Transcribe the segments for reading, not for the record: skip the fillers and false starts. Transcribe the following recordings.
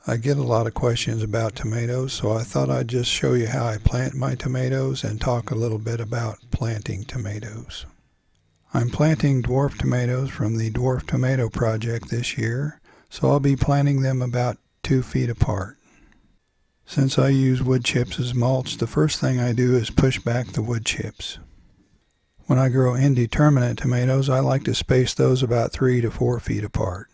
I get a lot of questions about tomatoes, so I thought I'd just show you how I plant my tomatoes and talk a little bit about planting tomatoes. I'm planting dwarf tomatoes from the Dwarf Tomato Project this year, so I'll be planting them about 2 feet apart. Since I use wood chips as mulch, the first thing I do is push back the wood chips. When I grow indeterminate tomatoes, I like to space those about 3 to 4 feet apart.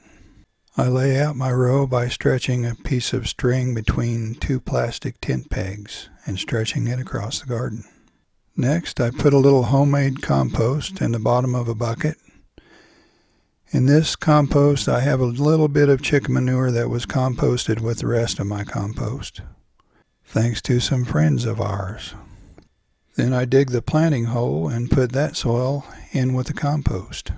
I lay out my row by stretching a piece of string between 2 plastic tent pegs and stretching it across the garden. Next, I put a little homemade compost in the bottom of a bucket. In this compost, I have a little bit of chicken manure that was composted with the rest of my compost, thanks to some friends of ours. Then I dig the planting hole and put that soil in with the compost.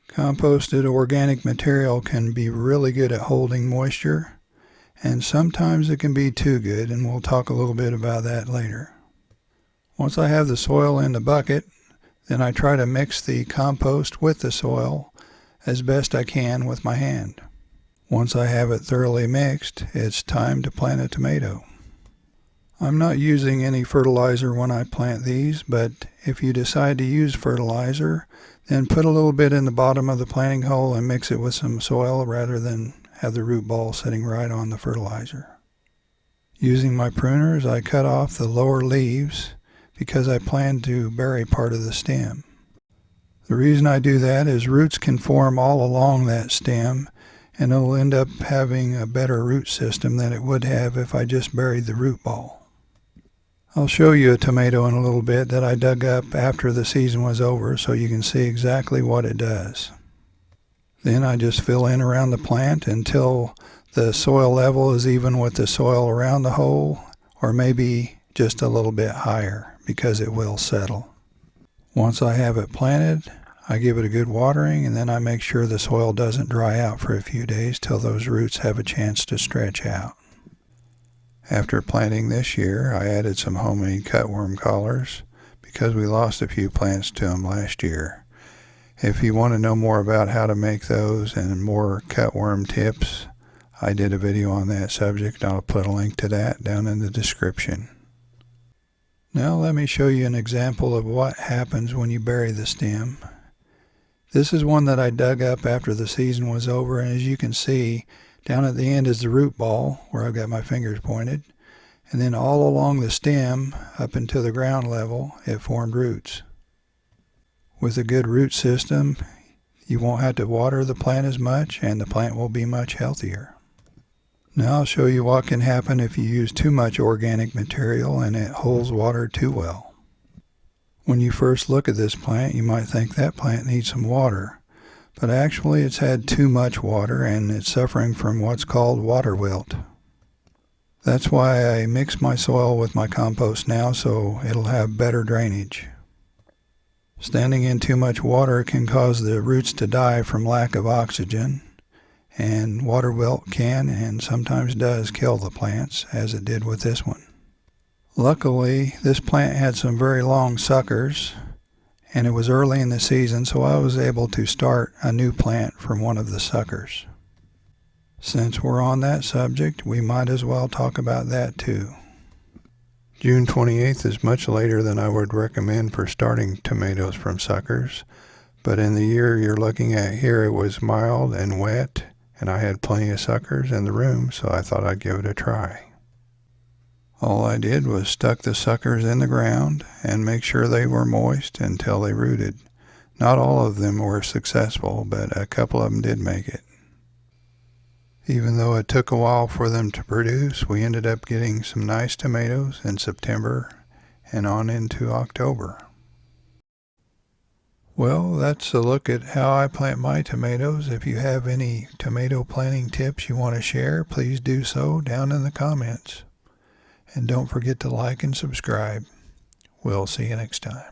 Composted organic material can be really good at holding moisture, and sometimes it can be too good, and we'll talk a little bit about that later. Once I have the soil in the bucket, then I try to mix the compost with the soil as best I can with my hand. Once I have it thoroughly mixed, it's time to plant a tomato. I'm not using any fertilizer when I plant these, but if you decide to use fertilizer, then put a little bit in the bottom of the planting hole and mix it with some soil rather than have the root ball sitting right on the fertilizer. Using my pruners, I cut off the lower leaves because I plan to bury part of the stem. The reason I do that is roots can form all along that stem, and it'll end up having a better root system than it would have if I just buried the root ball. I'll show you a tomato in a little bit that I dug up after the season was over so you can see exactly what it does. Then I just fill in around the plant until the soil level is even with the soil around the hole, or maybe just a little bit higher because it will settle. Once I have it planted, I give it a good watering, and then I make sure the soil doesn't dry out for a few days till those roots have a chance to stretch out. After planting this year, I added some homemade cutworm collars because we lost a few plants to them last year. If you want to know more about how to make those and more cutworm tips, I did a video on that subject. I'll put a link to that down in the description. Now let me show you an example of what happens when you bury the stem. This is one that I dug up after the season was over, and as you can see, down at the end is the root ball, where I've got my fingers pointed, and then all along the stem, up into the ground level, it formed roots. With a good root system, you won't have to water the plant as much, and the plant will be much healthier. Now I'll show you what can happen if you use too much organic material and it holds water too well. When you first look at this plant, you might think that plant needs some water. But actually it's had too much water and it's suffering from what's called water wilt. That's why I mix my soil with my compost now so it'll have better drainage. Standing in too much water can cause the roots to die from lack of oxygen, and water wilt can and sometimes does kill the plants, as it did with this one. Luckily, this plant had some very long suckers, and it was early in the season, so I was able to start a new plant from one of the suckers. Since we're on that subject, we might as well talk about that too. June 28th is much later than I would recommend for starting tomatoes from suckers, but in the year you're looking at here, it was mild and wet, and I had plenty of suckers in the room, so I thought I'd give it a try. All I did was stuck the suckers in the ground and make sure they were moist until they rooted. Not all of them were successful, but a couple of them did make it. Even though it took a while for them to produce, we ended up getting some nice tomatoes in September and on into October. Well, that's a look at how I plant my tomatoes. If you have any tomato planting tips you want to share, please do so down in the comments. And don't forget to like and subscribe. We'll see you next time.